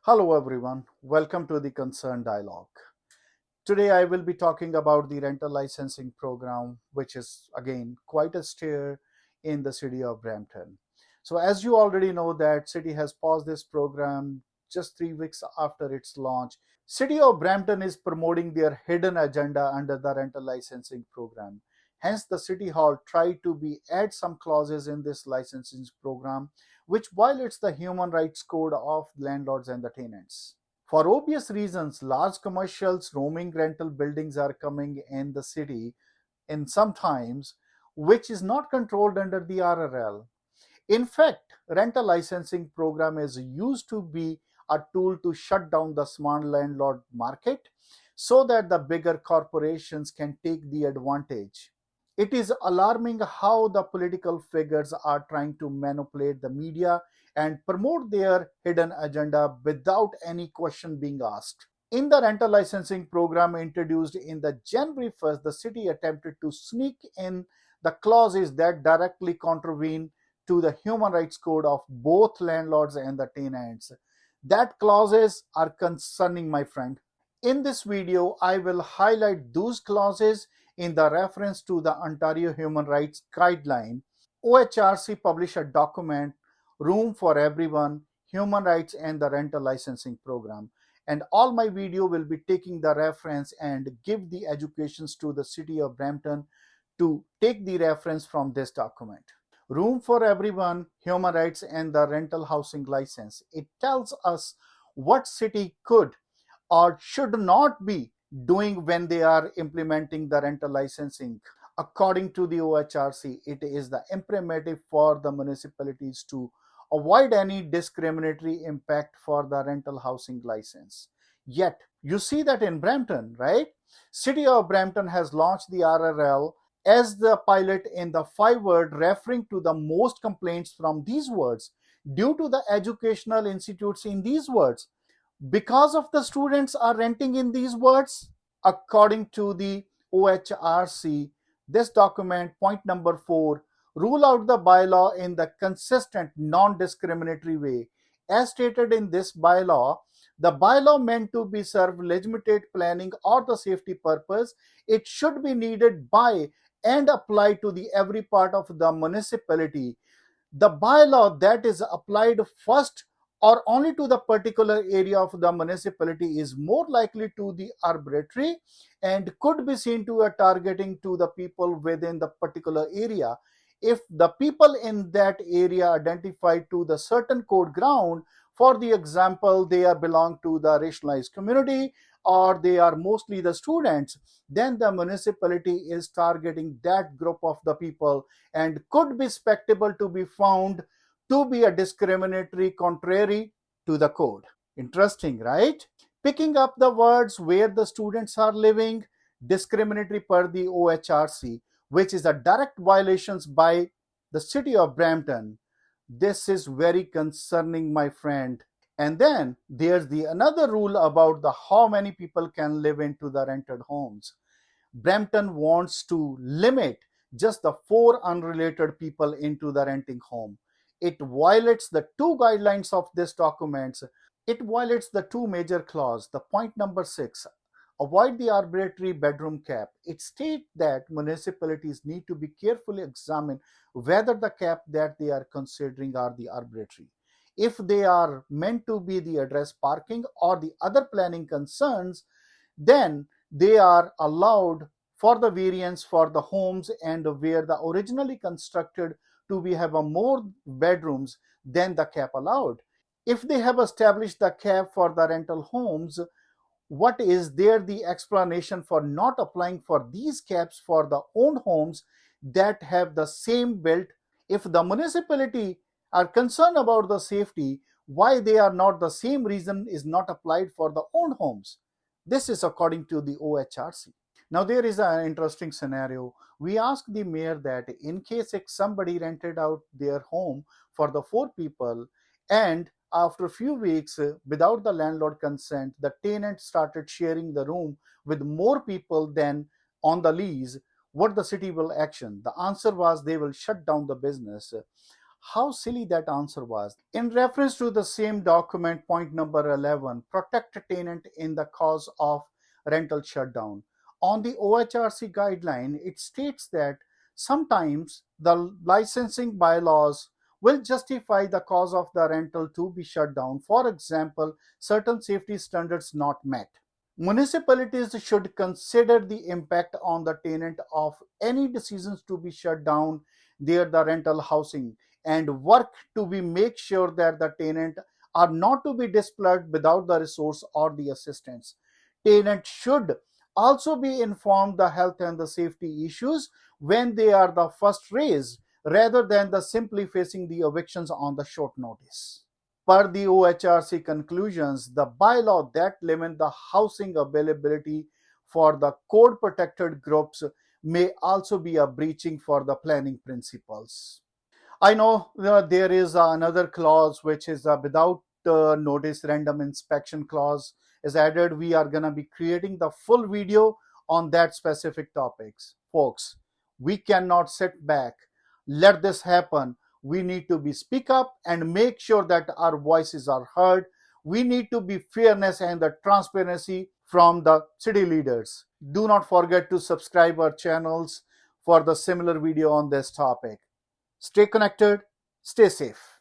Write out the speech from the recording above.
Hello everyone, welcome to the Concern Dialogue. Today I will be talking about the rental licensing program, which is again quite a stir in the city of Brampton. So as you already know that city has paused this program just 3 weeks after its launch. City of Brampton is promoting their hidden agenda under the rental licensing program. Hence the city hall tried to be add some clauses in this licensing program which violates the human rights code of landlords and the tenants. For obvious reasons, large commercials, roaming rental buildings are coming in the city in some times, which is not controlled under the RRL. In fact, rental licensing program is used to be a tool to shut down the smart landlord market so that the bigger corporations can take the advantage. It is alarming how the political figures are trying to manipulate the media and promote their hidden agenda without any question being asked. In the rental licensing program introduced in the January 1st, the city attempted to sneak in the clauses that directly contravene to the human rights code of both landlords and the tenants. That clauses are concerning, my friend. In this video, I will highlight those clauses in the reference to the Ontario Human Rights Guideline. OHRC published a document, Room for Everyone, Human Rights and the Rental Licensing Program. And all my video will be taking the reference and give the educations to the city of Brampton to take the reference from this document. Room for Everyone, Human Rights and the Rental Housing License. It tells us what city could or should not be doing when they are implementing the rental licensing. According to the OHRC, it is the imperative for the municipalities to avoid any discriminatory impact for the rental housing license. Yet, you see that in Brampton, right? City of Brampton has launched the RRL as the pilot in the 5 word referring to the most complaints from these words due to the educational institutes in these words because of the students are renting in these words. According to the OHRC, this document, point number 4, rule out the bylaw in the consistent non-discriminatory way. As stated in this bylaw, the bylaw meant to be serve legitimate planning or the safety purpose. It should be needed by and apply to the every part of the municipality. The bylaw that is applied first or only to the particular area of the municipality is more likely to the arbitrary and could be seen to a targeting to the people within the particular area. If the people in that area identify to the certain code ground, for the example, they are belong to the racialized community or they are mostly the students, then the municipality is targeting that group of the people and could be expectable to be found to be a discriminatory contrary to the code. Interesting, right? Picking up the words where the students are living, discriminatory per the OHRC, which is a direct violations by the city of Brampton. This is very concerning, my friend. And then there's the another rule about the how many people can live into the rented homes. Brampton wants to limit just the 4 unrelated people into the renting home. It violates the 2 guidelines of this document. It violates the 2 major clause. The point number 6, avoid the arbitrary bedroom cap. It states that municipalities need to be carefully examine whether the cap that they are considering are the arbitrary. If they are meant to be the address parking or the other planning concerns, then they are allowed for the variance for the homes and where the originally constructed to be have a more bedrooms than the cap allowed. If they have established the cap for the rental homes, what is there the explanation for not applying for these caps for the owned homes that have the same built? If the municipality are concerned about the safety, why they are not the same reason is not applied for the owned homes? This is according to the OHRC. Now there is an interesting scenario. We asked the mayor that in case if somebody rented out their home for the 4 people and after a few weeks without the landlord consent, the tenant started sharing the room with more people than on the lease, what the city will action? The answer was they will shut down the business. How silly that answer was. In reference to the same document, point number 11, protect a tenant in the cause of rental shutdown. On the OHRC guideline, it states that sometimes the licensing bylaws will justify the cause of the rental to be shut down. For example, certain safety standards not met. Municipalities should consider the impact on the tenant of any decisions to be shut down the rental housing and work to be make sure that the tenant are not to be displaced without the resource or the assistance. Tenant should also be informed the health and the safety issues when they are the first raised rather than the simply facing the evictions on the short notice. Per the OHRC conclusions, the bylaw that limit the housing availability for the code protected groups may also be a breaching for the planning principles. I know there is another clause which is without notice random inspection clause is added. We are going to be creating the full video on that specific topics. Folks, we cannot sit back. Let this happen. We need to be speak up and make sure that our voices are heard. We need to be fairness and the transparency from the city leaders. Do not forget to subscribe our channels for the similar video on this topic. Stay connected, stay safe.